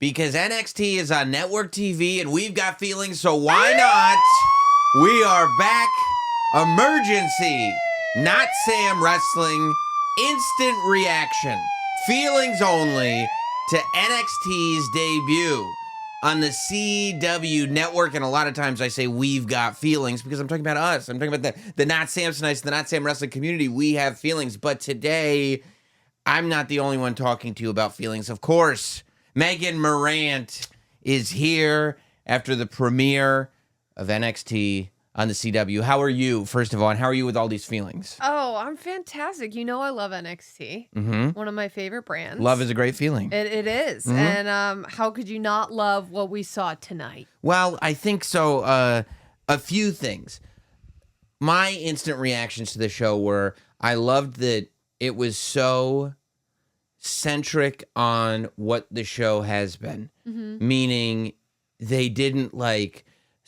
because NXT is on network TV and we've got feelings, so why not? We are back. Emergency. Notsam Wrestling. Instant reaction. Feelings only to NXT's debut on the CW network. And a lot of times I say we've got feelings because I'm talking about us. I'm talking about the Not Samsonites, the Not Sam Wrestling community. We have feelings. But today, I'm not the only one talking to you about feelings. Of course, Megan Morant is here after the premiere of NXT on the CW. How are you, first of all, and how are you with all these feelings? Oh, I'm fantastic. You know I love NXT. One of my favorite brands. Love is a great feeling. It is. And how could you not love what we saw tonight? Well, I think so. A few things. My instant reactions to the show were, I loved that it was so centric on what the show has been. Meaning they didn't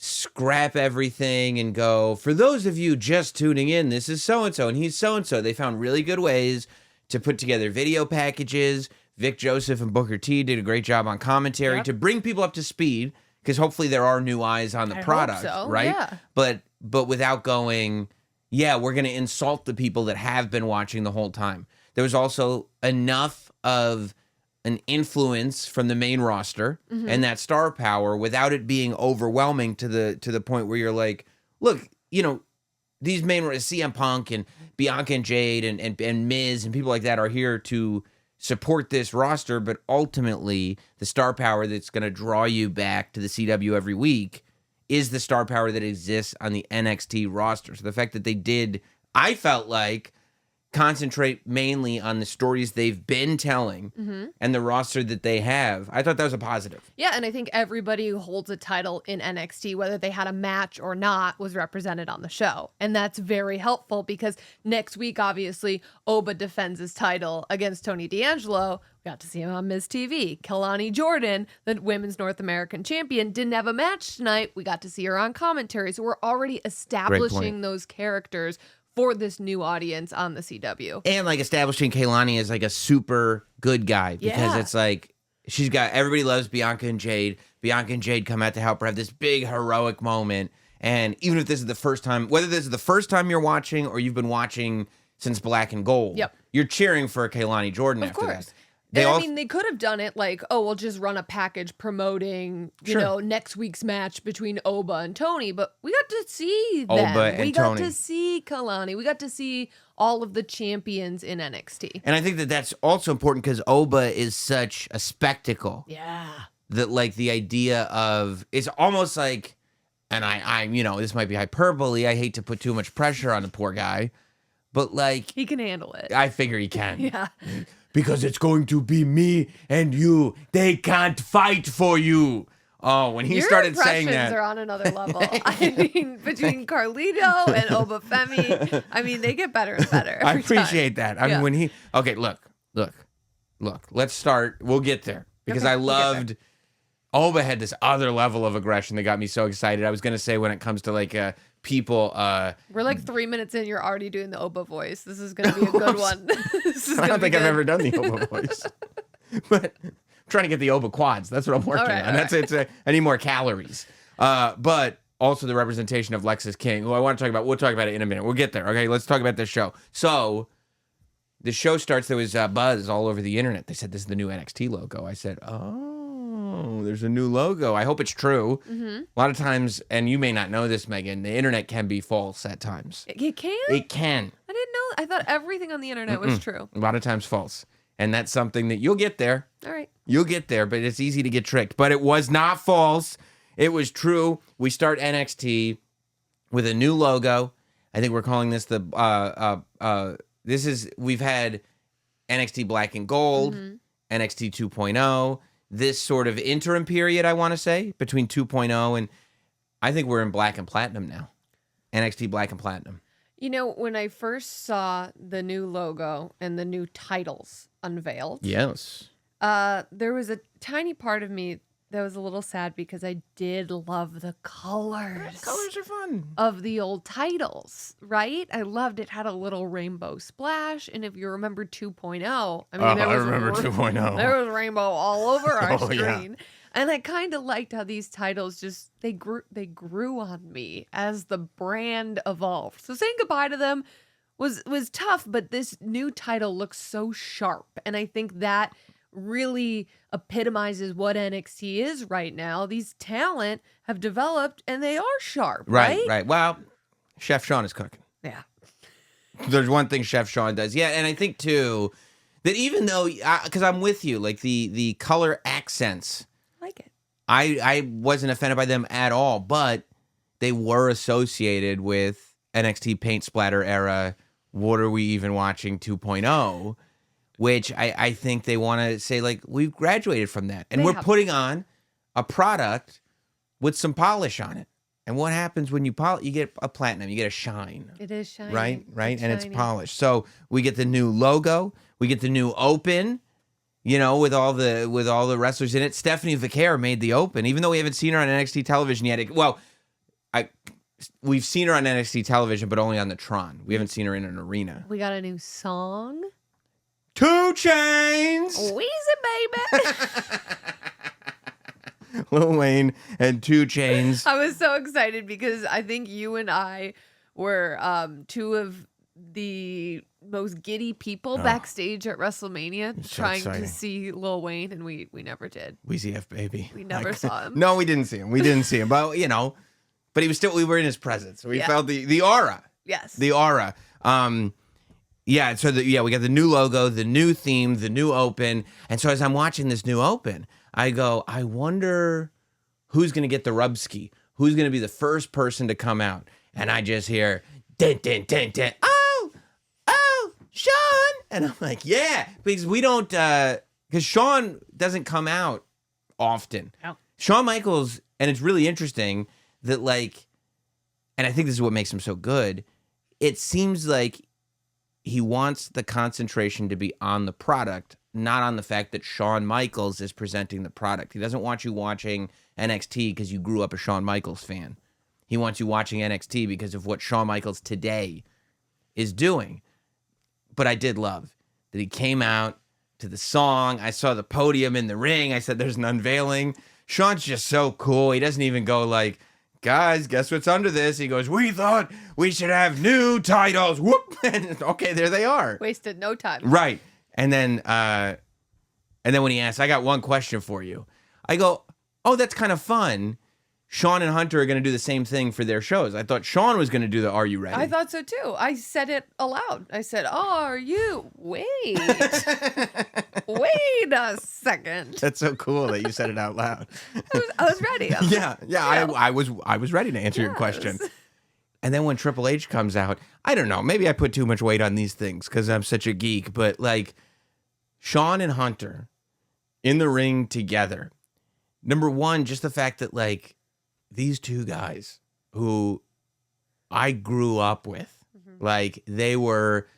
scrap everything and go, for those of you just tuning in, this is so-and-so and he's so-and-so. They found really good ways to put together video packages. Vic Joseph and Booker T did a great job on commentary to bring people up to speed, because hopefully there are new eyes on the product, right? Yeah. But without going, we're going to insult the people that have been watching the whole time. There was also enough of an influence from the main roster and that star power without it being overwhelming to the point where you're like, look, these main CM Punk and Bianca and Jade and Miz and people like that are here to support this roster, but ultimately the star power that's going to draw you back to the CW every week is the star power that exists on the NXT roster. So the fact that they did, I felt like, concentrate mainly on the stories they've been telling and the roster that they have, I thought that was a positive. Yeah, and I think everybody who holds a title in NXT, whether they had a match or not, was represented on the show. And that's very helpful because next week, obviously, Oba defends his title against Tony D'Angelo. We got to see him on Miz TV. Kelani Jordan, the Women's North American Champion, didn't have a match tonight. We got to see her on commentary. So we're already establishing those characters for this new audience on the CW. And establishing Kaylani as a super good guy, because it's she's got, everybody loves Bianca and Jade. Bianca and Jade come out to help her have this big heroic moment. And even if this is the first time, whether this is the first time you're watching or you've been watching since Black and Gold, you're cheering for Kaylani Jordan after that. They could have done it we'll just run a package promoting, you know, next week's match between Oba and Tony. But we got to see them. We got to see Kalani. We got to see all of the champions in NXT. And I think that that's also important because Oba is such a spectacle. Yeah. That the idea of, it's almost and I'm this might be hyperbole. I hate to put too much pressure on the poor guy, but he can handle it. I figure he can. Yeah. Because it's going to be me and you. They can't fight for you. Oh, when he started saying that. Your impressions are on another level. I mean, between Carlito and Oba Femi, they get better and better. I appreciate that. I mean, when he... Okay, look. Let's start. We'll get there. Because I loved... Oba had this other level of aggression that got me so excited. I was going to say when it comes to people... We're 3 minutes in, you're already doing the Oba voice. This is going to be a good one. I don't think I've ever done the Oba voice. But I'm trying to get the Oba quads. That's what I'm working on. That's it. I need more calories. But also the representation of Lexis King, who I want to talk about. We'll talk about it in a minute. We'll get there. Okay, let's talk about this show. So the show starts. There was buzz all over the internet. They said this is the new NXT logo. I said, there's a new logo. I hope it's true. A lot of times, and you may not know this, Megan, the internet can be false at times. It can? It can. I didn't know. I thought everything on the internet was true. A lot of times false. And that's something that you'll get there. All right. You'll get there, but it's easy to get tricked. But it was not false. It was true. We start NXT with a new logo. I think we're calling this we've had NXT Black and Gold, NXT 2.0, this sort of interim period, I want to say, between 2.0 and I think we're in Black and Platinum now. NXT Black and Platinum. When I first saw the new logo and the new titles unveiled. Yes. There was a tiny part of me that was a little sad because I did love the colors. Colors are fun. Of the old titles, right? I loved it. Had a little rainbow splash. And if you remember 2.0, I mean, I remember 2.0. There was rainbow all over our Oh, screen. yeah. And I kind of liked how these titles just they grew on me as the brand evolved. So saying goodbye to them was tough, but this new title looks so sharp. And I think that really epitomizes what NXT is right now. These talent have developed and they are sharp, right? Right. Well, Chef Sean is cooking. Yeah. There's one thing Chef Sean does. Yeah, and I think too that even though, because I'm with you, like the color accents, I like it. I wasn't offended by them at all, but they were associated with NXT paint splatter era. What are we even watching 2.0? Which I think they want to say, like, we've graduated from that. And we're putting on a product with some polish on it. And what happens when you polish? You get a platinum. You get a shine. It is shiny. Right? It's and shiny. it's polished. So we get the new logo. We get the new open, with all the wrestlers in it. Stephanie Vicaire made the open, even though we haven't seen her on NXT television yet. We've seen her on NXT television, but only on the Tron. We haven't seen her in an arena. We got a new song. 2 Chainz. Weezy, baby. Lil Wayne and 2 Chainz. I was so excited because I think you and I were two of the most giddy people backstage at WrestleMania so trying exciting. to see Lil Wayne, and we never did. Weezy F baby. We never saw him. No, we didn't see him. But but he was still. We were in his presence. We felt the aura. Yes. The aura. Yeah. So we got the new logo, the new theme, the new open, and so as I'm watching this new open, I go, I wonder who's gonna get the rub ski. Who's gonna be the first person to come out? And I just hear dun dun dun dun. Oh, Sean, and I'm like, yeah, because we don't, because Sean doesn't come out often. No. Shawn Michaels, and it's really interesting that and I think this is what makes him so good. It seems like he wants the concentration to be on the product, not on the fact that Shawn Michaels is presenting the product. He doesn't want you watching NXT because you grew up a Shawn Michaels fan. He wants you watching NXT because of what Shawn Michaels today is doing. But I did love that he came out to the song. I saw the podium in the ring. I said, there's an unveiling. Shawn's just so cool. He doesn't even go like, guys, guess what's under this? He goes, we thought we should have new titles. Whoop. And okay, there they are. Wasted no time. Right. And then when he asks, I got one question for you. I go, oh, that's kind of fun. Sean and Hunter are going to do the same thing for their shows. I thought Sean was going to do the Are You Ready? I thought so too. I said it aloud. I said, "Are you? Wait, wait a second." That's so cool that you said it out loud. I was ready. Yeah. I was ready to answer your question. And then when Triple H comes out, I don't know. Maybe I put too much weight on these things because I'm such a geek. But Sean and Hunter in the ring together. Number one, just the fact that these two guys who I grew up with, they were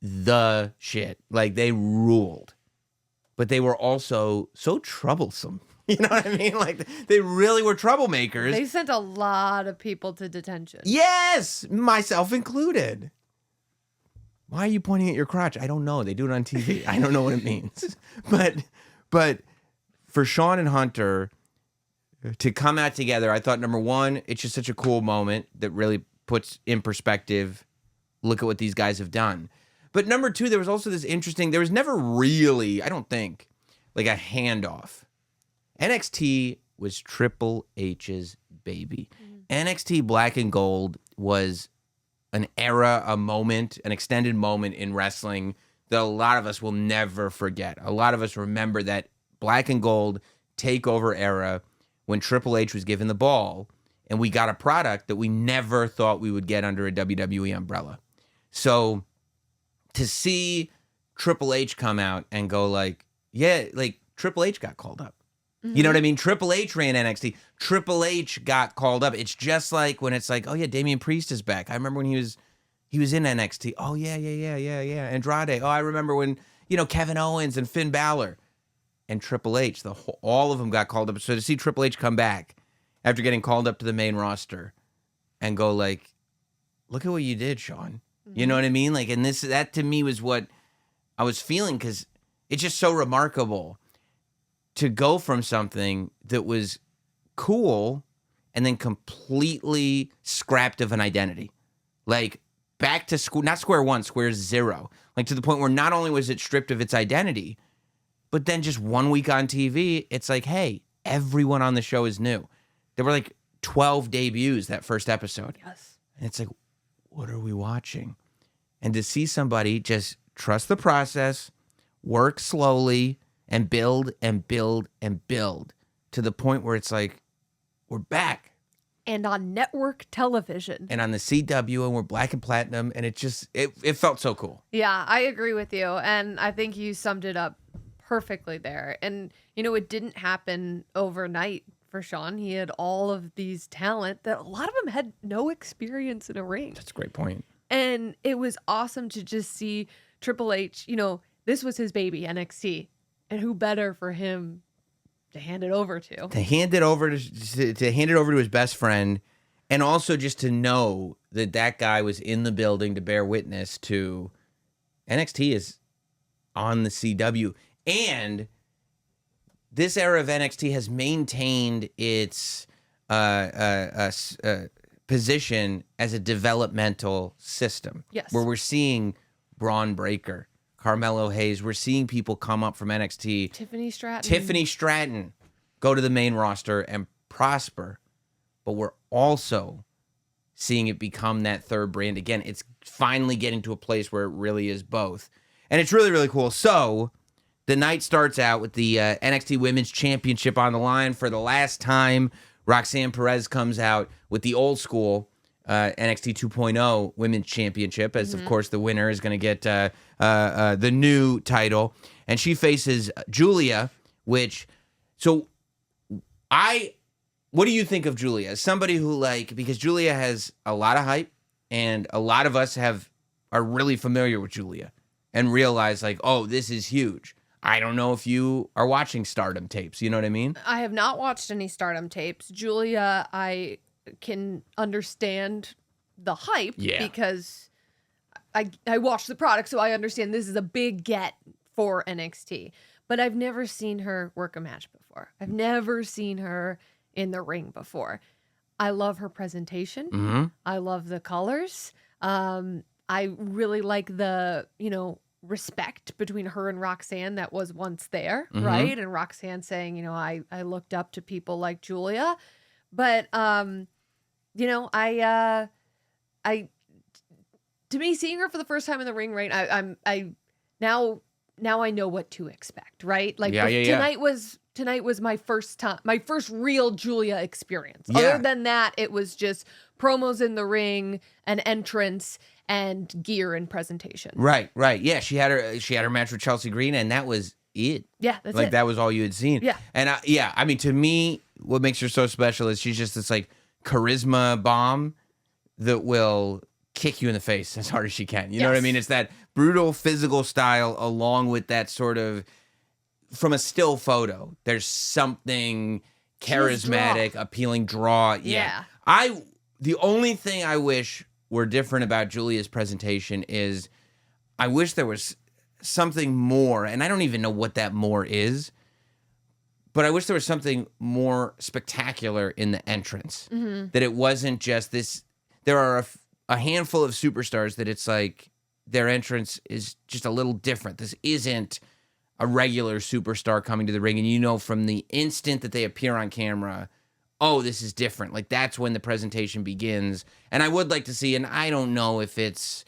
the shit. They ruled. But they were also so troublesome. You know what I mean? They really were troublemakers. They sent a lot of people to detention. Yes, myself included. Why are you pointing at your crotch? I don't know. They do it on TV. I don't know what it means. But for Sean and Hunter to come out together, I thought, number one, it's just such a cool moment that really puts in perspective, look at what these guys have done. But number two, there was also this interesting, there was never really, I don't think, a handoff. NXT was Triple H's baby. NXT Black and Gold was an era, a moment, an extended moment in wrestling that a lot of us will never forget. A lot of us remember that Black and Gold takeover era when Triple H was given the ball and we got a product that we never thought we would get under a WWE umbrella. So to see Triple H come out and go Triple H got called up. You know what I mean? Triple H ran NXT. Triple H got called up. It's just like when it's oh yeah, Damian Priest is back. I remember when he was in NXT. Oh yeah. Andrade. Oh, I remember when, Kevin Owens and Finn Balor. and Triple H. All of them got called up. So to see Triple H come back after getting called up to the main roster and go like, look at what you did, Sean. You know what I mean? Like, and that to me was what I was feeling, because it's just so remarkable to go from something that was cool and then completely scrapped of an identity. Like, back to school, not square one, square zero. Like, to the point where not only was it stripped of its identity, but then just 1 week on TV, it's like, hey, everyone on the show is new. There were like 12 debuts that first episode. Yes. And it's like, what are we watching? And to see somebody just trust the process, work slowly, and build and build and build to the point where it's like, we're back. And on network television. And on the CW, and we're black and platinum, and it felt so cool. Yeah, I agree with you. And I think you summed it up perfectly there. And, it didn't happen overnight for Sean. He had all of these talent that a lot of them had no experience in a ring. That's a great point. And it was awesome to just see Triple H, this was his baby, NXT. And who better for him to hand it over to? To hand it over to his best friend, and also just to know that guy was in the building to bear witness to NXT is on the CW. And this era of NXT has maintained its position as a developmental system. Yes. Where we're seeing Braun Breaker, Carmelo Hayes. We're seeing people come up from NXT. Tiffany Stratton Go to the main roster and prosper. But we're also seeing it become that third brand again. It's finally getting to a place where it really is both. And it's really, really cool. So the night starts out with the NXT Women's Championship on the line for the last time. Roxanne Perez comes out with the old school NXT 2.0 Women's Championship, as, of course, the winner is going to get the new title. And she faces Julia, what do you think of Julia? As somebody who, because Julia has a lot of hype, and a lot of us are really familiar with Julia and realize, oh, this is huge. I don't know if you are watching Stardom tapes. You know what I mean? I have not watched any Stardom tapes. Julia, I can understand the hype because I watch the product, so I understand this is a big get for NXT. But I've never seen her work a match before. I've never seen her in the ring before. I love her presentation. Mm-hmm. I love the colors. I really like the, respect between her and Roxanne that was once there, right? And Roxanne saying, I looked up to people like Julia. But, to me, seeing her for the first time in the ring, right? Now I know what to expect, right? Tonight was my first real Julia experience. Yeah. Other than that, it was just promos in the ring, an entrance, and gear and presentation. Right. Yeah, she had her match with Chelsea Green, and that was it. Yeah, that's it. That was all you had seen. Yeah. And to me, what makes her so special is she's just this charisma bomb that will kick you in the face as hard as she can. You know what I mean? It's that brutal physical style along with that sort of, from a still photo, there's something charismatic, appealing draw. Yeah. The only thing I wish were different about Julia's presentation is I wish there was something more, and I don't even know what that more is, but I wish there was something more spectacular in the entrance. That it wasn't just this. There are a handful of superstars that it's like their entrance is just a little different. This isn't a regular superstar coming to the ring, and from the instant that they appear on camera, oh, this is different. That's when the presentation begins. And I would like to see, and I don't know if it's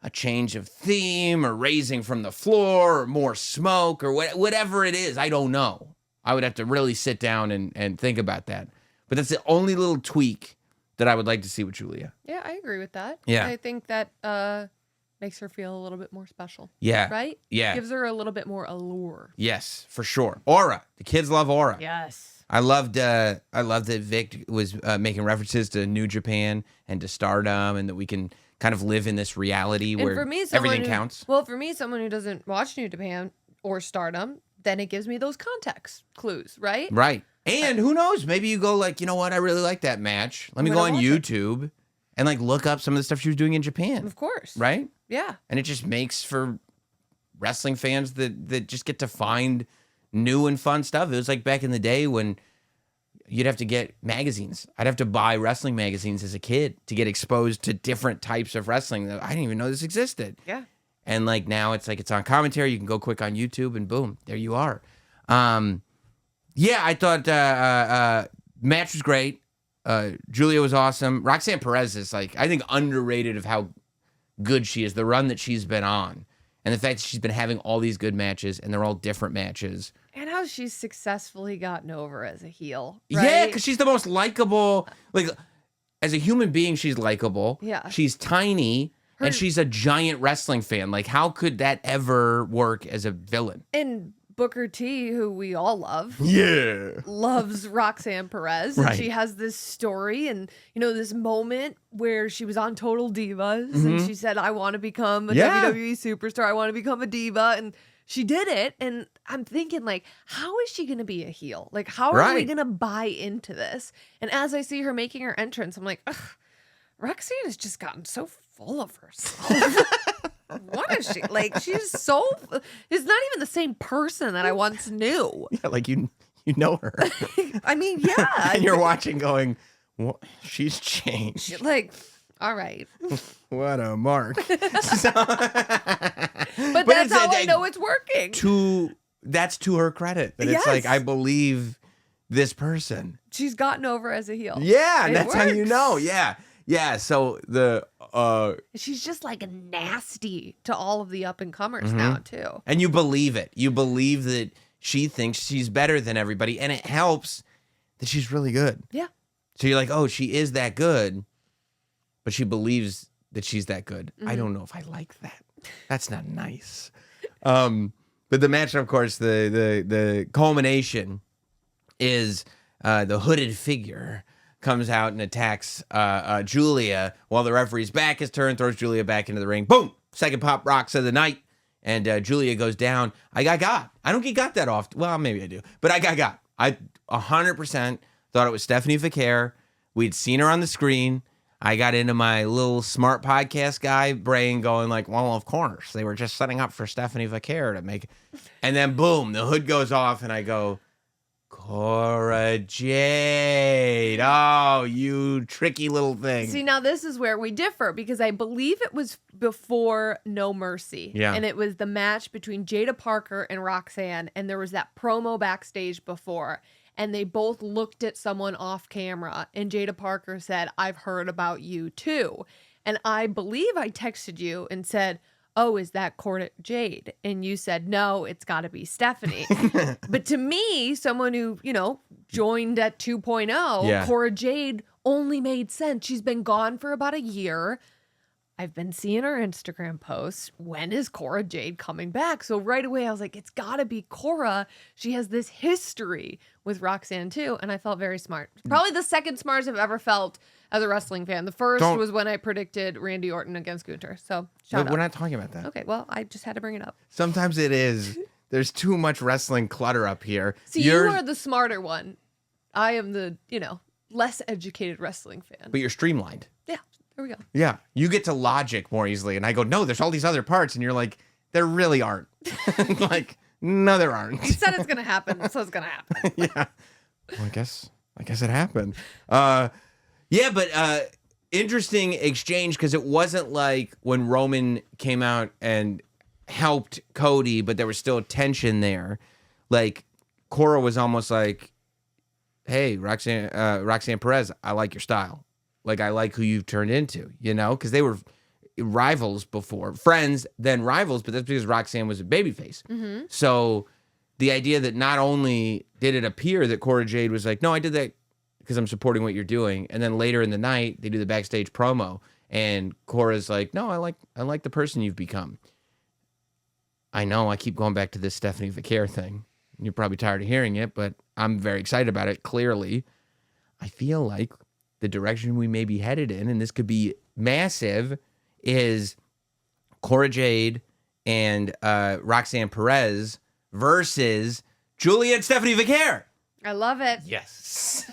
a change of theme or raising from the floor or more smoke or whatever it is. I don't know. I would have to really sit down and think about that. But that's the only little tweak that I would like to see with Julia. Yeah, I agree with that. Yeah. I think that makes her feel a little bit more special. Yeah. Right? Yeah. Gives her a little bit more allure. Yes, for sure. Aura. The kids love Aura. Yes. I loved that Vic was making references to New Japan and to Stardom, and that we can kind of live in this reality where everything counts. Well, for me, someone who doesn't watch New Japan or Stardom, then it gives me those context clues, right? Right. And who knows? Maybe you go like, you know what? I really like that match. Let me go on YouTube and like look up some of the stuff she was doing in Japan. Of course. Right? Yeah. And it just makes for wrestling fans that just get to find new and fun stuff. It was like back in the day when you'd have to get magazines. I'd have to buy wrestling magazines as a kid to get exposed to different types of wrestling that I didn't even know this existed. Yeah. And like now it's like it's on commentary. You can go quick on YouTube and boom, there you are. Yeah, I thought match was great. Julia was awesome. Roxanne Perez is like, I think, underrated of how good she is, the run that she's been on. And the fact that she's been having all these good matches and they're all different matches. And how she's successfully gotten over as a heel. Right? Yeah, because she's the most likable. Like, as a human being, she's likable. Yeah. She's tiny and she's a giant wrestling fan. Like, how could that ever work as a villain? And Booker T, who we all love, loves Roxanne Perez. Right. And she has this story and, this moment where she was on Total Divas and she said, I want to become a WWE superstar. I want to become a diva. And she did it. And I'm thinking, like, how is she going to be a heel? Like, how are we going to buy into this? And as I see her making her entrance, I'm like, ugh, Roxanne has just gotten so full of herself. What is she? Like, she's not even the same person that I once knew. Yeah, like you know her. I mean, yeah. And you're watching going, well, she's changed. Like, all right. What a mark. But that's how I know it's working. That's to her credit. That it's like, I believe this person. She's gotten over as a heel. Yeah, and that's how you know. Yeah. Yeah, so she's just like nasty to all of the up and comers now too. And you believe it. You believe that she thinks she's better than everybody, and it helps that she's really good. Yeah. So you're like, oh, she is that good, but she believes that she's that good. I don't know if I like that. That's not nice. But the match, of course, the culmination is the hooded figure comes out and attacks Julia while the referee's back is turned, throws Julia back into the ring. Boom! Second pop rocks of the night. And Julia goes down. I got. I don't get got that often. Well, maybe I do. But I got. I 100% thought it was Stephanie Vaquer. We'd seen her on the screen. I got into my little smart podcast guy brain going like, well, of course. They were just setting up for Stephanie Vaquer to make it. And then boom, the hood goes off and I go, Cora Jade. Oh, you tricky little thing. See, now this is where we differ because I believe it was before No Mercy. Yeah. And it was the match between Jada Parker and Roxanne. And there was that promo backstage before. And they both looked at someone off camera. And Jada Parker said, I've heard about you too. And I believe I texted you and said, oh, is that Cora Jade? And you said, no, it's got to be Stephanie. But to me, someone who, joined at 2.0, Cora Jade only made sense. She's been gone for about a year. I've been seeing her Instagram posts. When is Cora Jade coming back? So right away, I was like, it's got to be Cora. She has this history with Roxanne too. And I felt very smart. Probably the second smartest I've ever felt as a wrestling fan. The first was when I predicted Randy Orton against Gunther. So shout out. We're not talking about that. Okay, well, I just had to bring it up. Sometimes it is. There's too much wrestling clutter up here. See, you are the smarter one. I am the, less educated wrestling fan. But you're streamlined. Yeah, there we go. Yeah, you get to logic more easily. And I go, no, there's all these other parts. And you're like, there really aren't. Like, no, there aren't. You said it's going to happen, so it's going to happen. Yeah. Well, I guess it happened. Yeah, but interesting exchange because it wasn't like when Roman came out and helped Cody, but there was still tension there. Like Cora was almost like, "Hey, Roxanne Perez, I like your style. Like I like who you've turned into." Because they were rivals before, friends, then rivals. But that's because Roxanne was a babyface. Mm-hmm. So the idea that not only did it appear that Cora Jade was like, "No, I did that because I'm supporting what you're doing," and then later in the night they do the backstage promo, and Cora's like, "No, I like the person you've become." I know I keep going back to this Stephanie Vaquer thing. You're probably tired of hearing it, but I'm very excited about it. Clearly, I feel like the direction we may be headed in, and this could be massive, is Cora Jade and Roxanne Perez versus Julia and Stephanie Vicaire. I love it. Yes.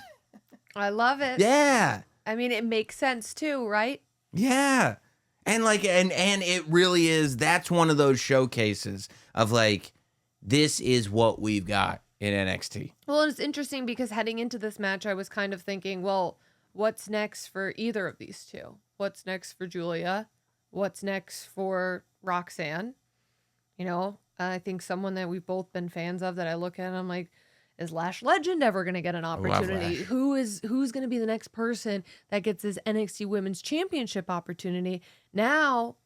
I love it. Yeah. I mean, it makes sense too, right? Yeah. And like and it really is, that's one of those showcases of like, this is what we've got in NXT. Well, it's interesting because heading into this match, I was kind of thinking, well, what's next for either of these two? What's next for Julia? What's next for Roxanne? You know, I think someone that we've both been fans of that I look at and I'm like, is Lash Legend ever going to get an opportunity? Who's going to be the next person that gets this NXT Women's Championship opportunity? Now,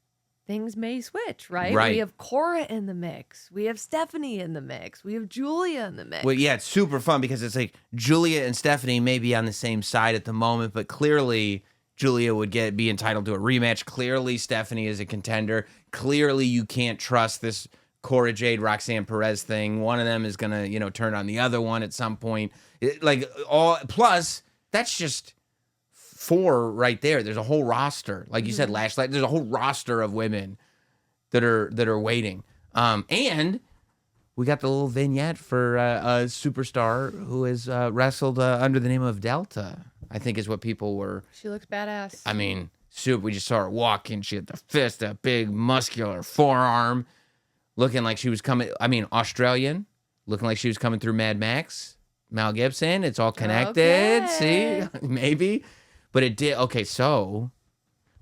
things may switch, right? We have Cora in the mix. We have Stephanie in the mix. We have Julia in the mix. Well, yeah, it's super fun because it's like Julia and Stephanie may be on the same side at the moment, but clearly Julia would be entitled to a rematch. Clearly Stephanie is a contender. Clearly you can't trust this Cora Jade, Roxanne Perez thing. One of them is going to, turn on the other one at some point. Plus, that's just 4 right there. There's a whole roster. Like you said, Lash Legend, there's a whole roster of women that are waiting. And we got the little vignette for a superstar who has wrestled under the name of Delta, I think is what people were. She looks badass. I mean, we just saw her walking. She had the fist, a big muscular forearm, looking like she was coming. I mean, Australian, looking like she was coming through Mad Max. Mel Gibson. It's all connected. Okay. See, maybe. But it did. Okay, so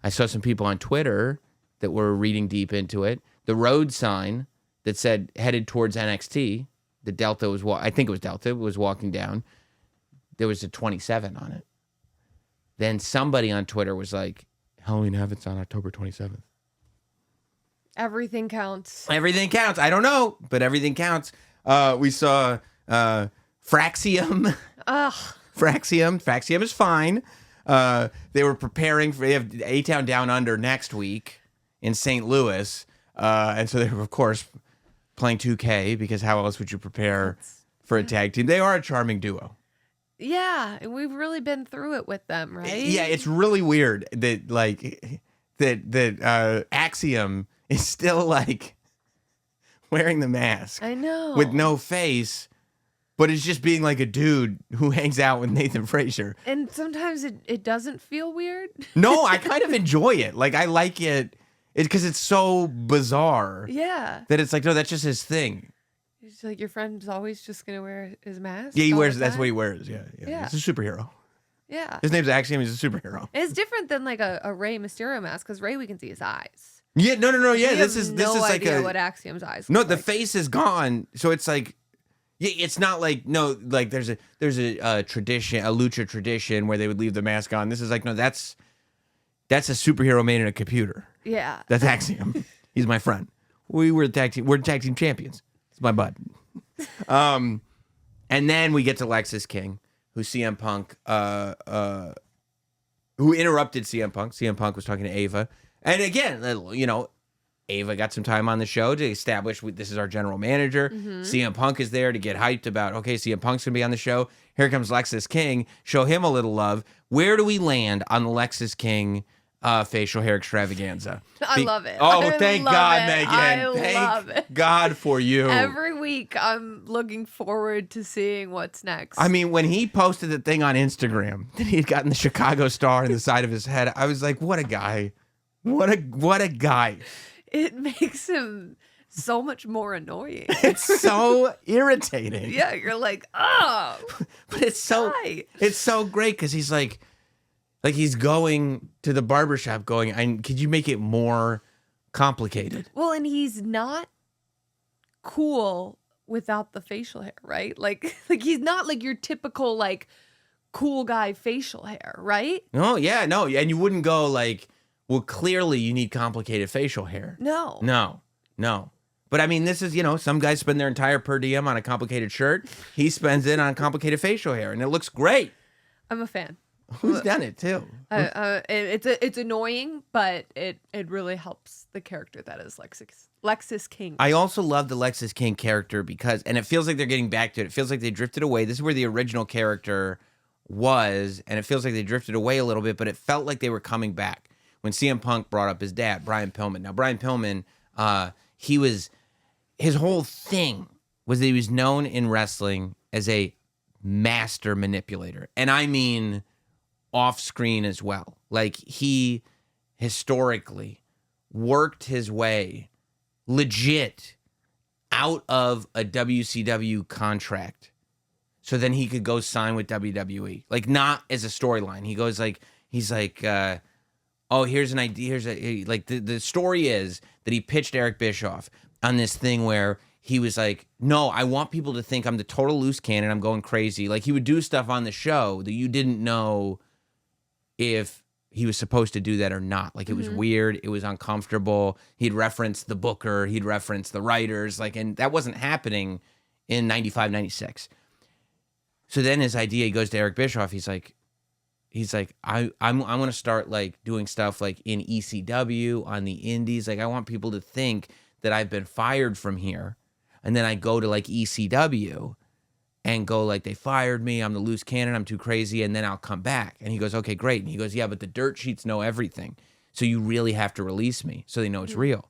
I saw some people on Twitter that were reading deep into it. The road sign that said headed towards NXT, the Delta was, I think it was Delta, was walking down. There was a 27 on it. Then somebody on Twitter was like, Halloween Heaven's on October 27th. Everything counts. Everything counts. I don't know, but everything counts. We saw Fraxium. Ugh. Fraxium is fine. They were preparing they have A-Town Down Under next week in St. Louis. And so they were, of course, playing 2K because how else would you prepare for a tag team? They are a charming duo. Yeah, we've really been through it with them, right? Yeah, it's really weird that that Axiom is still like wearing the mask. I know. With no face, but it's just being like a dude who hangs out with Nathan Frazier. And sometimes it doesn't feel weird. No, I kind of enjoy it. Like, I like it because it's so bizarre. Yeah. That it's like, no, that's just his thing. It's like your friend's always just going to wear his mask. Yeah, that's time? what he wears. Yeah. He's a superhero. Yeah. His name's Axiom. He's a superhero. And it's different than like a Rey Mysterio mask because Rey, we can see his eyes. Yeah, no. Yeah, we this have is no like idea what Axiom's eyes. No, look the like. face is gone, so it's like, yeah, it's not like there's a tradition, a lucha tradition where they would leave the mask on. This is like, no, that's a superhero made in a computer. Yeah. That's Axiom. He's my friend. We're tag team champions. It's my bud. And then we get to Lexis King, who CM Punk, who interrupted CM Punk. CM Punk was talking to Ava. And again, Ava got some time on the show to establish this is our general manager. Mm-hmm. CM Punk is there to get hyped about, okay, CM Punk's going to be on the show. Here comes Lexis King. Show him a little love. Where do we land on the Lexis King facial hair extravaganza? I love it. Oh, I thank love God, it. Megan. I love it. God for you. Every week, I'm looking forward to seeing what's next. I mean, when he posted the thing on Instagram that he had gotten the Chicago Star in the side of his head, I was like, what a guy. What a guy. It makes him so much more annoying. It's so irritating. Yeah, you're like, oh. But it's so great because he's like he's going to the barbershop going, could you make it more complicated? Well, and he's not cool without the facial hair, right? Like he's not like your typical like cool guy facial hair, right? Oh, yeah, no. And you wouldn't go like, well, clearly you need complicated facial hair. No. But I mean, this is, some guys spend their entire per diem on a complicated shirt. He spends it on complicated facial hair, and it looks great. I'm a fan. Who's done it too? It's annoying, but it really helps the character that is Lexis King. I also love the Lexis King character because, and it feels like they're getting back to it. It feels like they drifted away. This is where the original character was, and it feels like they drifted away a little bit, but it felt like they were coming back. When CM Punk brought up his dad, Brian Pillman. Now, Brian Pillman, his whole thing was that he was known in wrestling as a master manipulator. And I mean off screen as well. Like, he historically worked his way legit out of a WCW contract so then he could go sign with WWE. Like, not as a storyline. He goes like, he's like, oh, here's an idea. The story is that he pitched Eric Bischoff on this thing where he was like, no, I want people to think I'm the total loose cannon. I'm going crazy. Like, he would do stuff on the show that you didn't know if he was supposed to do that or not. Like, it was weird. It was uncomfortable. He'd reference the booker. He'd reference the writers. Like, and that wasn't happening in 95, 96. So then his idea, he goes to Eric Bischoff. He's like, I'm going to start like doing stuff like in ECW on the indies. Like, I want people to think that I've been fired from here. And then I go to like ECW and go like, they fired me. I'm the loose cannon. I'm too crazy. And then I'll come back. And he goes, okay, great. And he goes, yeah, but the dirt sheets know everything. So you really have to release me so they know it's real.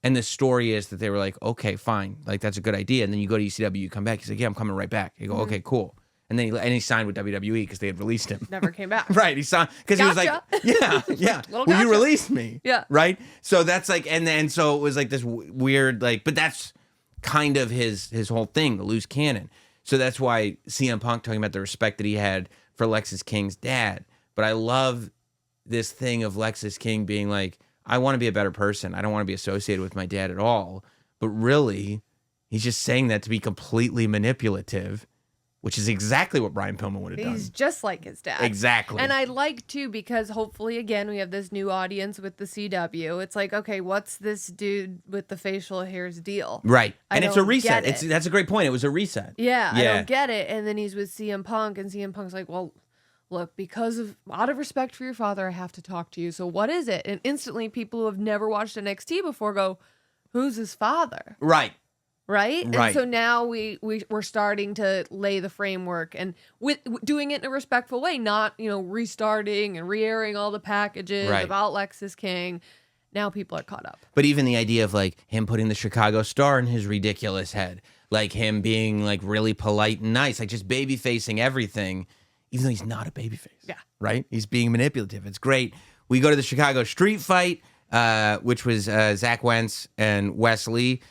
And the story is that they were like, okay, fine. Like, that's a good idea. And then you go to ECW, you come back. He's like, yeah, I'm coming right back. You go, okay, cool. And then he signed with WWE because they had released him. Never came back. Right. He signed because he was like, yeah. Well, you released me. Yeah. Right. So that's like, and then so it was like this weird, like, but that's kind of his whole thing, the loose cannon. So that's why CM Punk talking about the respect that he had for Lexis King's dad. But I love this thing of Lexis King being like, I want to be a better person. I don't want to be associated with my dad at all. But really, he's just saying that to be completely manipulative, which is exactly what Brian Pillman would have done. He's just like his dad. Exactly. And I like, too, because hopefully, again, we have this new audience with the CW. It's like, okay, what's this dude with the facial hairs deal? Right. And it's a reset. Get it. That's a great point. It was a reset. Yeah, I don't get it. And then he's with CM Punk, and CM Punk's like, well, look, out of respect for your father, I have to talk to you. So what is it? And instantly, people who have never watched NXT before go, who's his father? Right. Right? And so now we're starting to lay the framework and with doing it in a respectful way, not, restarting and re-airing all the packages about Lexis King. Now people are caught up. But even the idea of like him putting the Chicago Star in his ridiculous head, like him being like really polite and nice, like just baby facing everything, even though he's not a babyface. Yeah. Right? He's being manipulative. It's great. We go to the Chicago Street Fight, which was Zach Wentz and Wesley.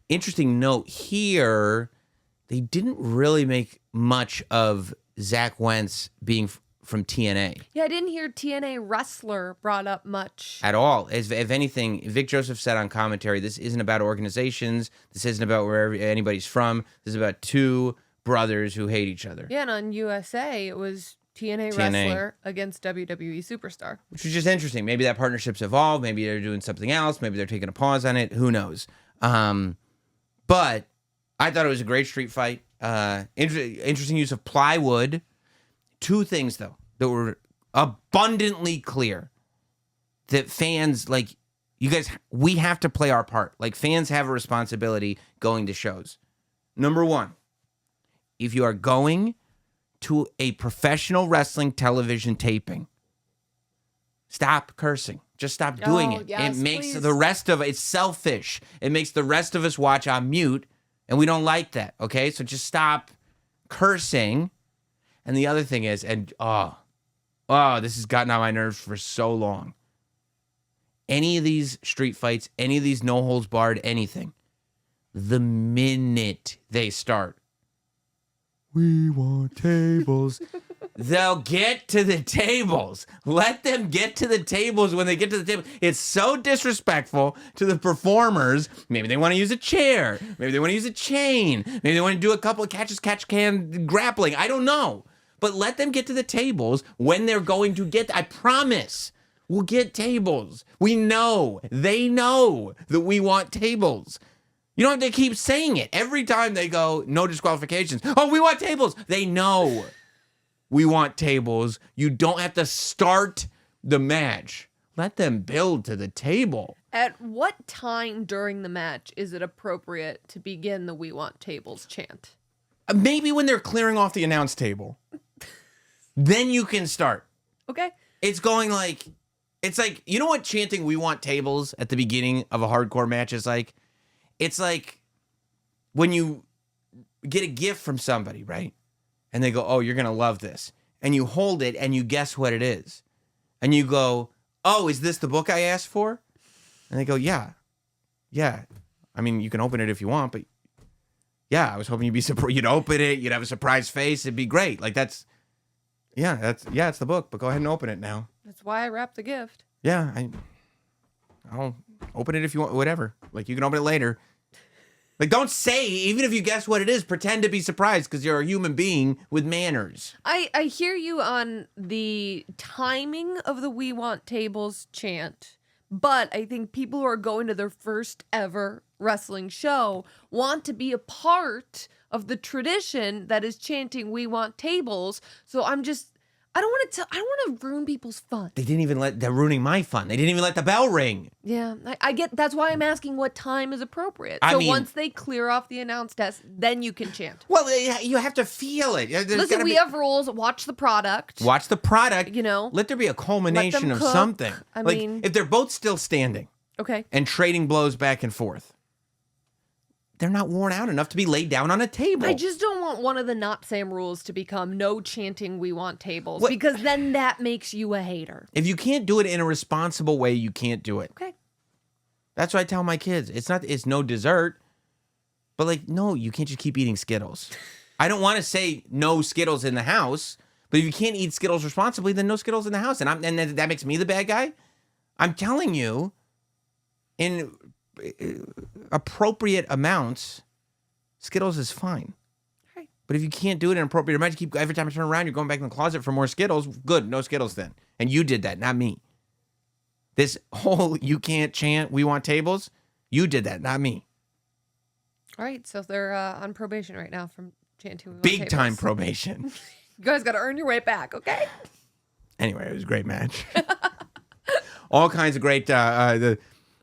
Interesting note here, they didn't really make much of Zach Wentz being from TNA. Yeah, I didn't hear TNA wrestler brought up much. At all. If anything, Vic Joseph said on commentary, this isn't about organizations. This isn't about where anybody's from. This is about two brothers who hate each other. Yeah, and on USA, it was TNA wrestler against WWE superstar. Which was just interesting. Maybe that partnership's evolved. Maybe they're doing something else. Maybe they're taking a pause on it. Who knows? But I thought it was a great street fight. Interesting use of plywood. Two things, though, that were abundantly clear. That fans, like, you guys, we have to play our part. Like, fans have a responsibility going to shows. Number one, if you are going to a professional wrestling television taping, stop cursing. Just stop doing it. Yes, it makes please. the rest of it's selfish. It makes the rest of us watch on mute, and we don't like that. Okay, so just stop cursing. And the other thing is, and this has gotten on my nerves for so long. Any of these street fights, any of these no holds barred, anything, the minute they start, we want tables. They'll get to the tables. Let them get to the tables when they get to the table. It's so disrespectful to the performers. Maybe they want to use a chair. Maybe they want to use a chain. Maybe they want to do a couple of catch can grappling. I don't know. But let them get to the tables when they're going to get. I promise we'll get tables. We know. They know that we want tables. You don't have to keep saying it. Every time they go, no disqualifications. Oh, we want tables. They know. We want tables. You don't have to start the match. Let them build to the table. At what time during the match is it appropriate to begin the "We Want Tables" chant? Maybe when they're clearing off the announce table. Then you can start. Okay. It's like, you know what chanting "We Want Tables" at the beginning of a hardcore match is like? It's like when you get a gift from somebody, right? And they go, oh, you're going to love this. And you hold it and you guess what it is. And you go, oh, is this the book I asked for? And they go, yeah. Yeah. I mean, you can open it if you want, but yeah, I was hoping you'd open it, you'd have a surprise face, it'd be great. Like it's the book, but go ahead and open it now. That's why I wrapped the gift. Yeah, I'll open it if you want, whatever. Like you can open it later. Like don't say, even if you guess what it is, pretend to be surprised because you're a human being with manners. I hear you on the timing of the "We Want Tables" chant. But I think people who are going to their first ever wrestling show want to be a part of the tradition that is chanting "We Want Tables." So I don't want to ruin people's fun. They're ruining my fun. They didn't even let the bell ring. Yeah, I get, that's why I'm asking what time is appropriate. Once they clear off the announce desk, then you can chant. Well, you have to feel it. Listen, we have rules. Watch the product. Watch the product. Let there be a culmination of cook. something. I mean, if they're both still standing, okay, and trading blows back and forth, they're not worn out enough to be laid down on a table. I just don't want one of the Notsam rules to become no chanting "We Want Tables," because then that makes you a hater. If you can't do it in a responsible way, you can't do it. Okay. That's what I tell my kids. It's no dessert, but no, you can't just keep eating Skittles. I don't want to say no Skittles in the house, but if you can't eat Skittles responsibly, then no Skittles in the house. And that makes me the bad guy. I'm telling you, in appropriate amounts, Skittles is fine. Right. But if you can't do it in appropriate amounts, every time I turn around, you're going back in the closet for more Skittles. Good, no Skittles then. And you did that, not me. This whole you can't chant "We Want Tables," you did that, not me. All right, so they're on probation right now from chanting "We Want Big Tables." time probation. You guys got to earn your way back, okay? Anyway, it was a great match. All kinds of great.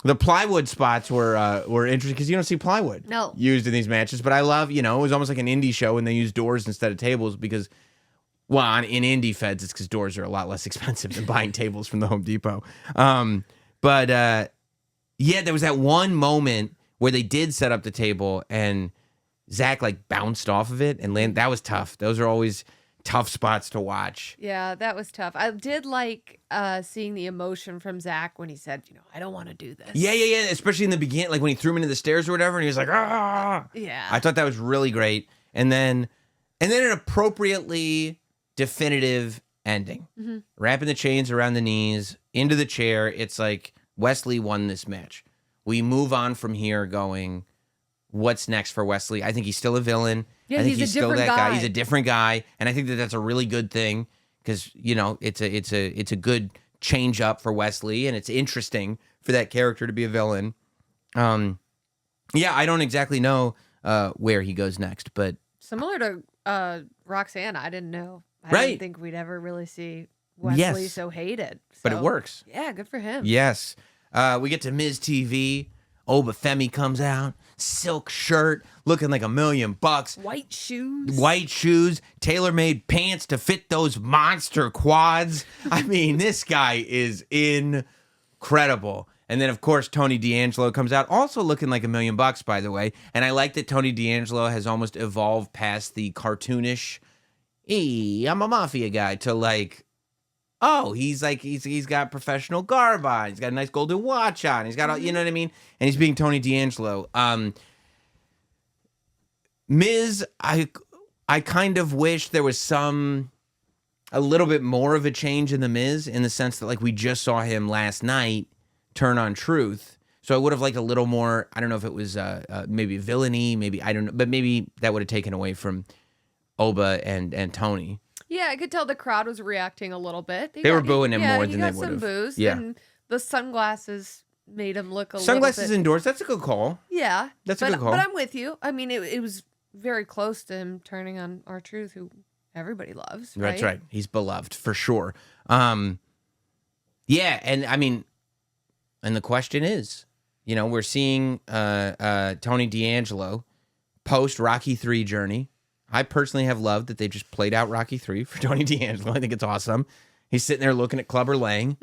The plywood spots were interesting because you don't see plywood used in these matches. But I love, it was almost like an indie show when they used doors instead of tables because, in indie feds, it's because doors are a lot less expensive than buying tables from the Home Depot. But there was that one moment where they did set up the table and Zach bounced off of it and landed. That was tough. Those are always tough spots to watch. Yeah, that was tough. I did like seeing the emotion from Zach when he said, I don't want to do this. Yeah. Especially in the beginning, when he threw him into the stairs or whatever, and he was like, ah. Yeah. I thought that was really great. And then an appropriately definitive ending. Mm-hmm. Wrapping the chains around the knees, into the chair. It's like Wesley won this match. We move on from here going, what's next for Wesley? I think he's still a villain. Yeah, I think he's a still different that guy. He's a different guy, and I think that's a really good thing because it's a good change up for Wesley, and it's interesting for that character to be a villain. I don't exactly know where he goes next, but similar to Roxanne, I didn't know. I didn't think we'd ever really see Wesley so hated. But it works. Yeah, good for him. Yes, we get to Miz TV. Oba Femi comes out, silk shirt, looking like $1 million. White shoes, tailor-made pants to fit those monster quads. I mean, this guy is incredible. And then, of course, Tony D'Angelo comes out, also looking like $1 million, by the way. And I like that Tony D'Angelo has almost evolved past the cartoonish, hey, I'm a mafia guy, to he's got professional garb on. He's got a nice golden watch on. He's got all, you know what I mean? And he's being Tony D'Angelo. Miz, I kind of wish there was a little bit more of a change in the Miz in the sense that we just saw him last night turn on Truth. So I would have liked a little more. I don't know if it was maybe villainy, maybe I don't know, but maybe that would have taken away from Oba and Tony. Yeah, I could tell the crowd was reacting a little bit. They were booing him more than they would have. He got some boos. Yeah. And the sunglasses made him look a Sunglasses little bit... indoors, that's a good call. Yeah. That's a good call. But I'm with you. I mean, it was very close to him turning on R-Truth, who everybody loves, right? That's right. He's beloved, for sure. And I mean, and the question is, we're seeing Tony D'Angelo post Rocky III journey. I personally have loved that they just played out Rocky III for Tony D'Angelo. I think it's awesome. He's sitting there looking at Clubber Lang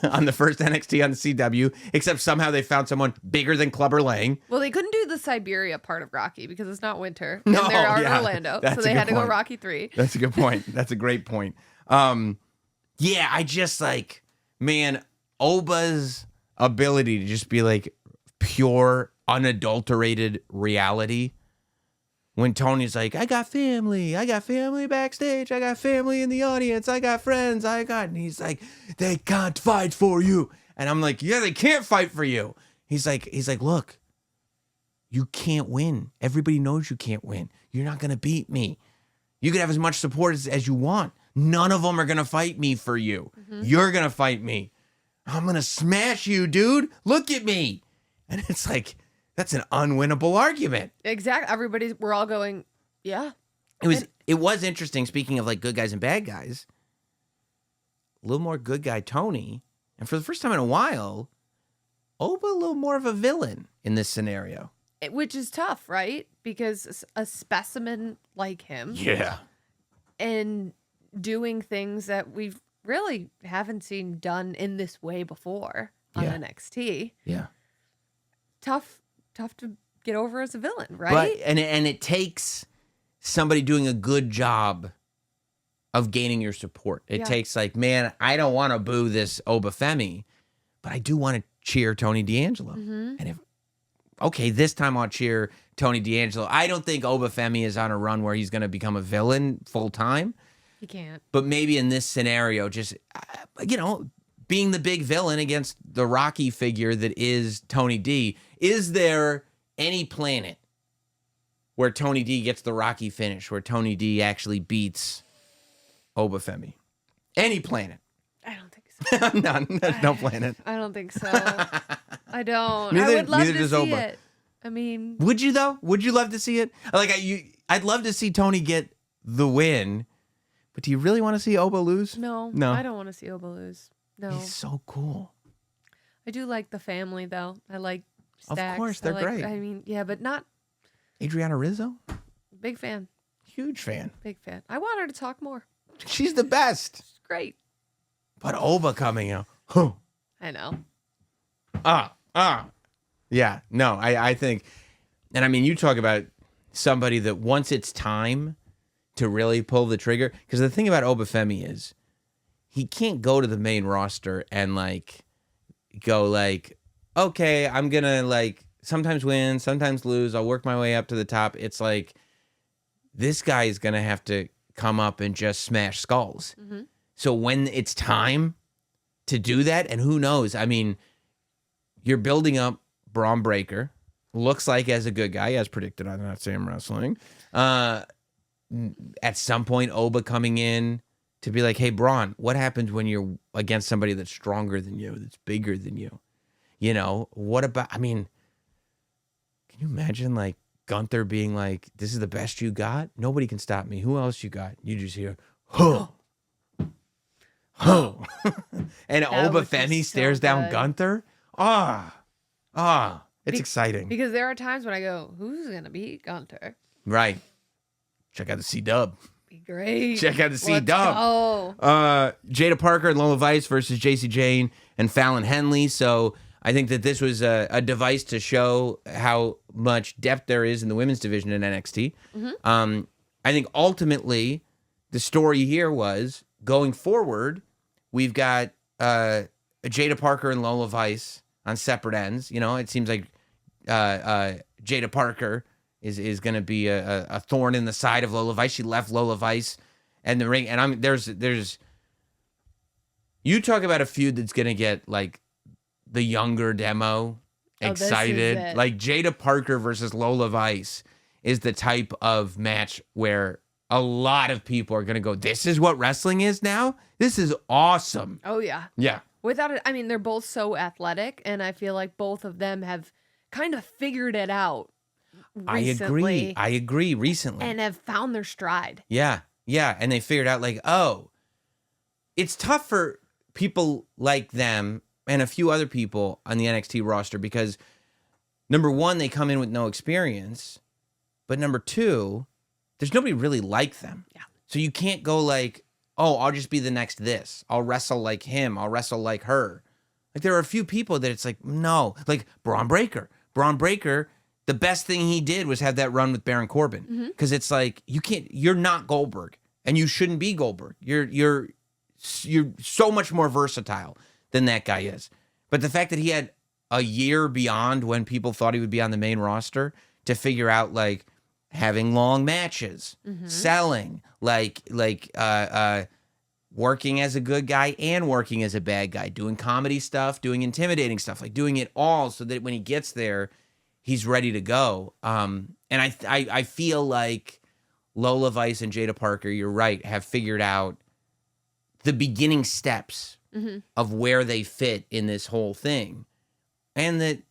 on the first NXT on the CW, except somehow they found someone bigger than Clubber Lang. Well, they couldn't do the Siberia part of Rocky because it's not winter. No, and they're yeah, Orlando, that's so a they good had to go point. Rocky 3. That's a good point. That's a great point. Yeah, I just like, man, Oba's ability to just be like pure, unadulterated reality. When Tony's like, I got family backstage, I got family in the audience, I got friends, and he's like, they can't fight for you. And I'm like, yeah, they can't fight for you. He's like, look, you can't win. Everybody knows you can't win. You're not going to beat me. You can have as much support as you want. None of them are going to fight me for you. You're going to fight me. I'm going to smash you, dude. Look at me. And it's like, that's an unwinnable argument. Exactly. We're all going, yeah. It was interesting, speaking of like good guys and bad guys, a little more good guy Tony. And for the first time in a while, Oba a little more of a villain in this scenario. Which is tough, right? Because a specimen like him. Yeah. And doing things that we really haven't seen done in this way before on NXT. Yeah. Tough to get over as a villain, right? But and it takes somebody doing a good job of gaining your support. It takes like, man, I don't want to boo this Oba Femi, but I do want to cheer Tony D'Angelo. And this time I'll cheer Tony D'Angelo. I don't think Oba Femi is on a run where he's going to become a villain full time. He can't. But maybe in this scenario, just, being the big villain against the Rocky figure that is Tony D. Is there any planet where Tony D gets the Rocky finish, where Tony D actually beats Oba Femi? Any planet? I don't think so. None. There's no planet. I don't think so. I don't. Neither- I would love neither to does see Oba. it. I mean, Would you, though? Would you love to see it? Like, I'd love to see Tony get the win, but do you really want to see Oba lose? no. No. I don't want to see Oba lose. No. He's so cool. I do like the family, though. I like Of Stacks. course, they're great. I mean, yeah, but not Adriana Rizzo? big fan. Huge fan. Big fan. I want her to talk more. She's the best. It's great. But Oba coming out. Huh. I know. Yeah, no, I think, and I mean, you talk about somebody that once it's time to really pull the trigger, because the thing about Oba Femi is he can't go to the main roster and go okay, I'm gonna sometimes win, sometimes lose, I'll work my way up to the top. It's like, this guy is gonna have to come up and just smash skulls. So when it's time to do that, and who knows, I mean, you're building up Braun Breaker, looks like as a good guy, as predicted on Notsam Wrestling. At some point, Oba coming in to be like, hey, Braun, what happens when you're against somebody that's stronger than you, that's bigger than you? What about, I mean, can you imagine Gunther being like, this is the best you got? Nobody can stop me. Who else you got? You just hear, huh. Huh. And Oba Femi stares down good. Gunther. It's exciting. Because there are times when I go, who's going to beat Gunther? Right. Check out the C-Dub. Be great. Check out the Let's C-Dub. go. Jada Parker and Lola Vice versus JC Jane and Fallon Henley. So I think that this was a device to show how much depth there is in the women's division in NXT. I think ultimately the story here was, going forward, we've got Jada Parker and Lola Vice on separate ends. It seems like Jada Parker is going to be a thorn in the side of Lola Vice. She left Lola Vice and the ring, and there's you talk about a feud that's going to get the younger demo excited. This is it. Jada Parker versus Lola Vice is the type of match where a lot of people are going to go, this is what wrestling is now? This is awesome. Oh, yeah. Yeah. Without it, I mean, they're both so athletic, and I feel like both of them have kind of figured it out recently. I agree. Recently. And have found their stride. Yeah. Yeah. And they figured out it's tough for people like them and a few other people on the NXT roster because, number one, they come in with no experience. But number two, there's nobody really like them. Yeah. So you can't go oh, I'll just be the next this. I'll wrestle like him. I'll wrestle like her. Like, there are a few people that it's like, no. Like, Braun Breaker. Braun Breaker, the best thing he did was have that run with Baron Corbin. Because it's like, you're not Goldberg. And you shouldn't be Goldberg. You're so much more versatile than that guy is. But the fact that he had a year beyond when people thought he would be on the main roster to figure out, like, having long matches, selling, working as a good guy and working as a bad guy, doing comedy stuff, doing intimidating stuff, like doing it all so that when he gets there, he's ready to go. And I feel like Lola Vice and Jada Parker, you're right, have figured out the beginning steps of where they fit in this whole thing. And that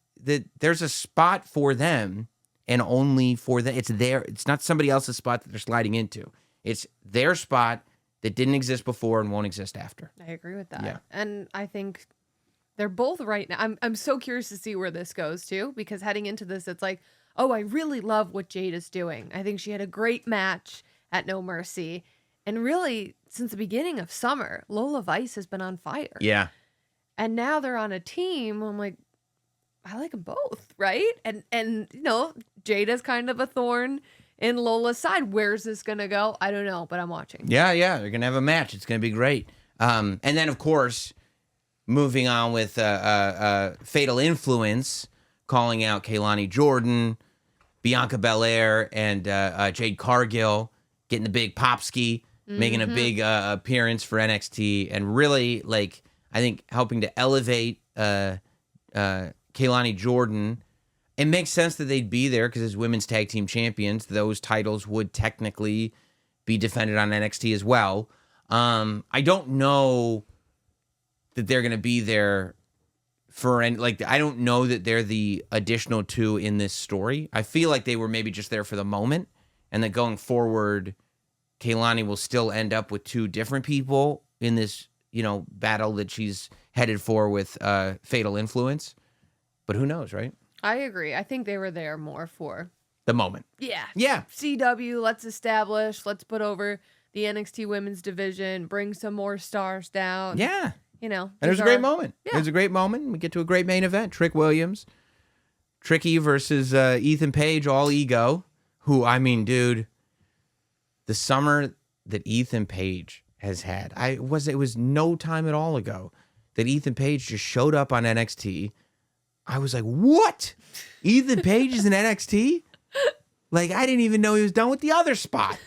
there's a spot for them and only for them. It's not somebody else's spot that they're sliding into. It's their spot that didn't exist before and won't exist after. I agree with that. Yeah. And I think they're both right now. I'm so curious to see where this goes too, because heading into this, it's like, oh, I really love what Jada's doing. I think she had a great match at No Mercy. And really, since the beginning of summer, Lola Vice has been on fire. Yeah. And now they're on a team. I'm like, I like them both, right? And you know, Jada's kind of a thorn in Lola's side. Where's this going to go? I don't know, but I'm watching. Yeah. They're going to have a match. It's going to be great. And then, of course, moving on with Fatal Influence, calling out Kaylani Jordan, Bianca Belair, and Jade Cargill, getting the big popski, making a big appearance for NXT, and really, like, I think helping to elevate Kaylani Jordan. It makes sense that they'd be there because as women's tag team champions, those titles would technically be defended on NXT as well. I don't know that they're going to be there for any, like, I don't know that they're the additional two in this story. I feel like they were maybe just there for the moment, and that going forward, Kaylani will still end up with two different people in this, battle that she's headed for with Fatal Influence. But who knows, right? I agree. I think they were there more for the moment. Yeah. Yeah. CW, let's put over the NXT women's division, bring some more stars down. Yeah. And it was a great moment. Yeah. It was a great moment. We get to a great main event. Trick Williams, Tricky versus Ethan Page, all ego. Who, I mean, dude, the summer that Ethan Page has had, it was no time at all ago that Ethan Page just showed up on NXT. I was like, what? Ethan Page is in NXT? Like, I didn't even know he was done with the other spot.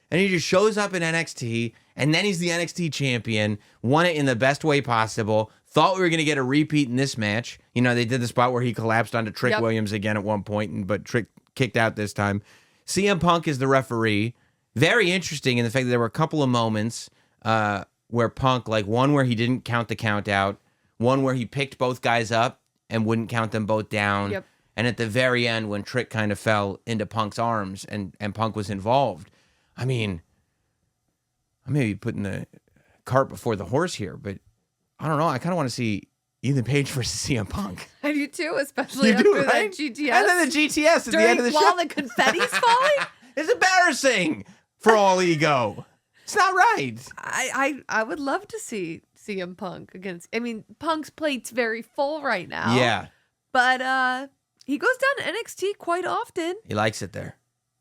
And he just shows up in NXT, and then he's the NXT champion, won it in the best way possible, thought we were going to get a repeat in this match. They did the spot where he collapsed onto Trick Williams again at one point, but Trick kicked out this time. CM Punk is the referee. Very interesting in the fact that there were a couple of moments where Punk, like one where he didn't count the count out, one where he picked both guys up and wouldn't count them both down. Yep. And at the very end, when Trick kind of fell into Punk's arms and Punk was involved. I mean, I may be putting the cart before the horse here, but I don't know. I kind of want to see Ethan Page versus CM Punk. I do too, especially after that GTS. And then the GTS at the end of the show. While the confetti's falling? It's embarrassing for all ego. It's not right. I would love to see CM Punk against. I mean, Punk's plate's very full right now. Yeah. But he goes down to NXT quite often. He likes it there.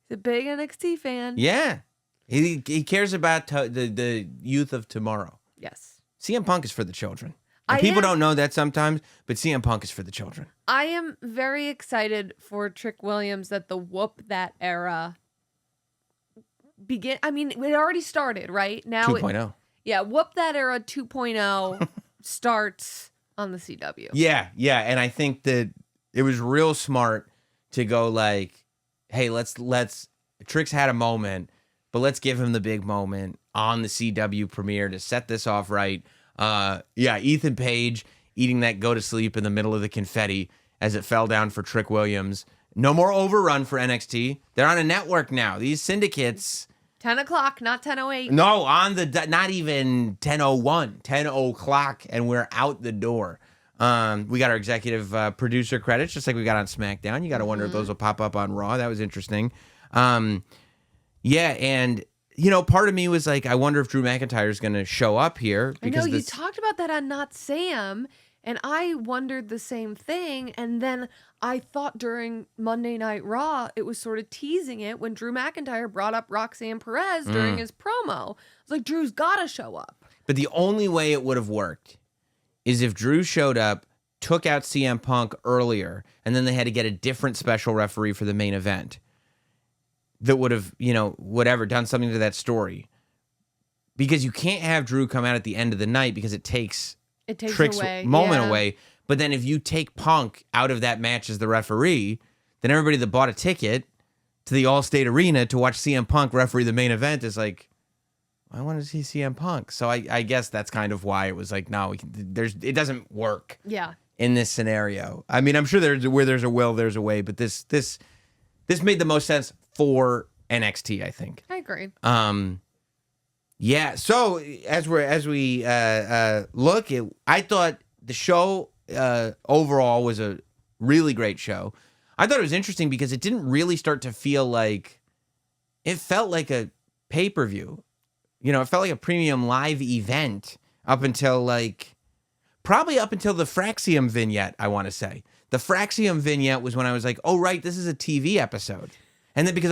He's a big NXT fan. Yeah. He cares about the youth of tomorrow. Yes. CM Punk is for the children. And people don't know that sometimes, but CM Punk is for the children. I am very excited for Trick Williams that the Whoop That era begin. I mean, it already started, right? Now 2.0. Yeah, Whoop That era 2.0 starts on the CW. Yeah. And I think that it was real smart to go like, hey, let's Trick's had a moment, but let's give him the big moment on the CW premiere to set this off right. Ethan Page eating that go to sleep in the middle of the confetti as it fell down for Trick Williams. No more overrun for NXT. They're on a network now. These syndicates. 10 o'clock, not 10:08. No, not even 10:01, 10 o'clock, and we're out the door. We got our executive producer credits, just like we got on SmackDown. You got to wonder if those will pop up on Raw. That was interesting. And part of me was like, I wonder if Drew McIntyre is going to show up here. I know you talked about that on Notsam, and I wondered the same thing. And then I thought during Monday Night Raw, it was sort of teasing it when Drew McIntyre brought up Roxanne Perez during his promo. I was like, Drew's got to show up. But the only way it would have worked is if Drew showed up, took out CM Punk earlier, and then they had to get a different special referee for the main event that would have, whatever, done something to that story. Because you can't have Drew come out at the end of the night because it takes Trick's moment away. But then if you take Punk out of that match as the referee, then everybody that bought a ticket to the Allstate Arena to watch CM Punk referee the main event is like, I want to see CM Punk. So I guess that's kind of why it was like, no, it doesn't work. Yeah. In this scenario. I mean, I'm sure where there's a will, there's a way, but this made the most sense for NXT, I think. I agree. Yeah. So as we look at, I thought the show overall was a really great show. I thought it was interesting because it didn't really start to feel like, it felt like a pay-per-view. It felt like a premium live event probably up until the Fraxium vignette, I want to say. The Fraxium vignette was when I was like, oh, right, this is a TV episode. And then because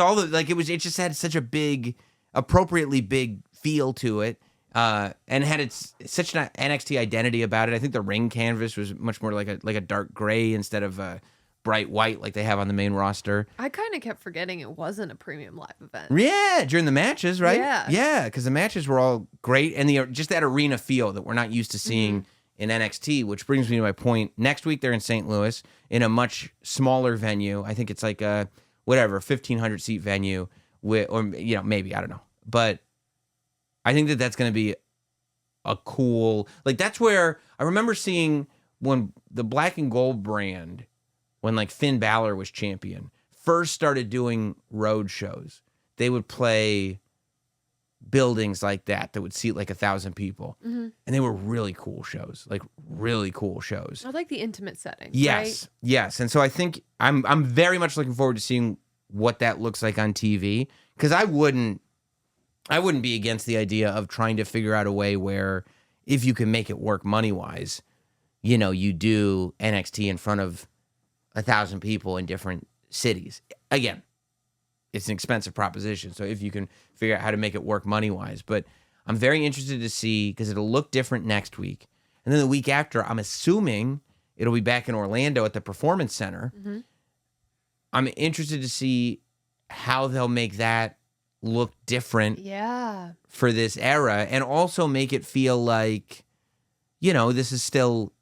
it just had such a appropriately big feel to it, and had such an NXT identity about it. I think the ring canvas was much more like a dark gray instead of a bright white like they have on the main roster. I kind of kept forgetting it wasn't a premium live event. Yeah, during the matches, right? Yeah. Yeah, because the matches were all great, and just that arena feel that we're not used to seeing in NXT, which brings me to my point. Next week, they're in St. Louis in a much smaller venue. I think it's like a 1,500-seat venue, or maybe, I don't know. But I think that's going to be a cool, that's where I remember seeing when the Black and Gold brand, when Finn Balor was champion, first started doing road shows. They would play buildings like that would seat 1,000 people. Mm-hmm. And they were really cool shows, really cool shows. I like the intimate setting. Yes, right? Yes. And so I think I'm very much looking forward to seeing what that looks like on TV, because I wouldn't be against the idea of trying to figure out a way where, if you can make it work money-wise, you do NXT in front of 1,000 people in different cities. Again, it's an expensive proposition, so if you can figure out how to make it work money-wise. But I'm very interested to see, because it'll look different next week. And then the week after, I'm assuming it'll be back in Orlando at the Performance Center. Mm-hmm. I'm interested to see how they'll make that look different for this era, and also make it feel like, this is still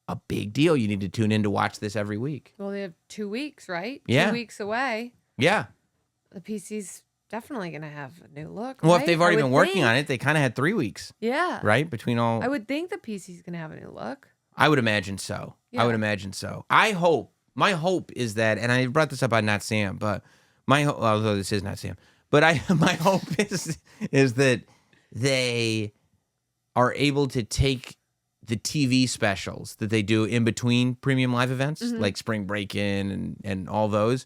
a big deal. You need to tune in to watch this every week. Well, they have 2 weeks, right? Yeah. 2 weeks away. Yeah. The PC's definitely going to have a new look. Well, right? if they've already been working on it, they kind of had 3 weeks. Yeah. Right? Between all. I would think the PC's going to have a new look. I would imagine so. Yeah. I would imagine so. My hope is that, and I brought this up on Not Sam, but although this is Not Sam, but my hope is that they are able to take the TV specials that they do in between premium live events, like Spring Break-In and all those,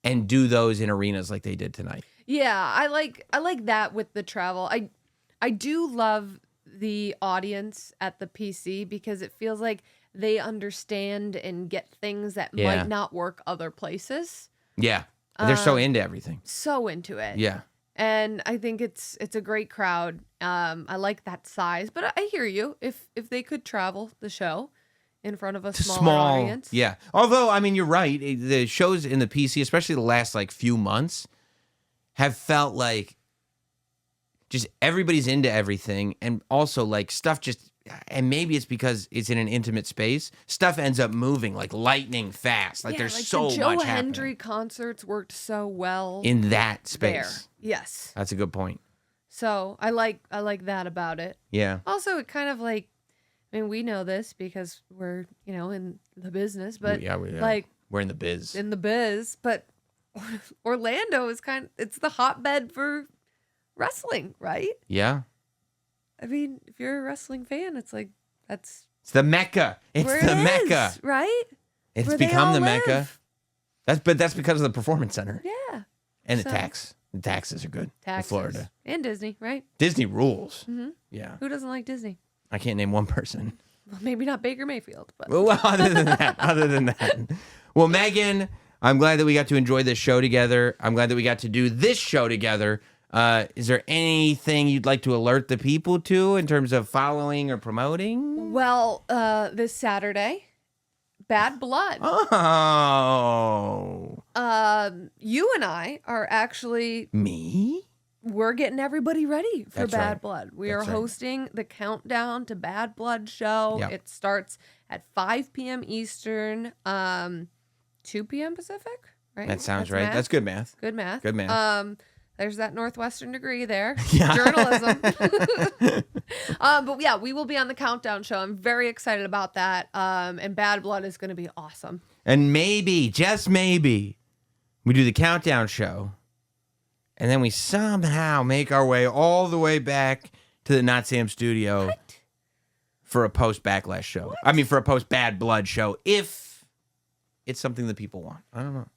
and do those in arenas like they did tonight. Yeah, I like that with the travel. I do love the audience at the PC, because it feels like they understand and get things that might not work other places. Yeah. They're so into everything. So into it. Yeah. And I think it's a great crowd. I like that size, but I hear you. If they could travel the show in front of a smaller audience. Yeah. Although, I mean, you're right. The shows in the PC, especially the last few months, have felt like just everybody's into everything, and also stuff just, and maybe it's because it's in an intimate space, stuff ends up moving lightning fast. There's so much happening. Joe Hendry concerts worked so well in that space. There. Yes. That's a good point. So I like that about it. Yeah. Also, it kind of we know this because we're, in the business, but we're in the biz. In the biz, but Orlando is it's the hotbed for wrestling, right? Yeah. I mean, if you're a wrestling fan, it's it's the Mecca. It's the Mecca, right? It's become the Mecca. That's because of the Performance Center. Yeah. And the tax. The taxes are good in Florida. And Disney, right? Disney rules. Mm-hmm. Yeah. Who doesn't like Disney? I can't name one person. Well, maybe not Baker Mayfield, but Well, other than that. Well, Megan, I'm glad that we got to enjoy this show together. I'm glad that we got to do this show together. Is there anything you'd like to alert the people to in terms of following or promoting? well, this Saturday, Bad Blood. Oh. You and I are actually Me? we're getting everybody ready for That's Bad right. Blood. We That's are right. hosting the Countdown to Bad Blood show. Yep. It starts at 5 p.m. Eastern, 2 p.m. Pacific, right? That sounds That's right. math. That's good math. Good math. Good math. There's that Northwestern degree there. Yeah. Journalism. But yeah, we will be on the Countdown show. I'm very excited about that. And Bad Blood is going to be awesome. And maybe, just maybe, we do the countdown show, and then we somehow make our way all the way back to the Notsam studio for a post-Backlash show. I mean, for a post-Bad Blood show, if it's something that people want. I don't know.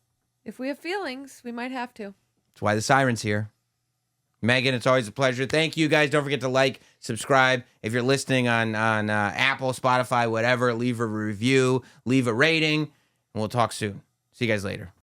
If we have feelings, we might have to. That's why the siren's here. Megan, it's always a pleasure. Thank you, guys. Don't forget to like, subscribe. If you're listening on Apple, Spotify, whatever, leave a review, leave a rating, and we'll talk soon. See you guys later.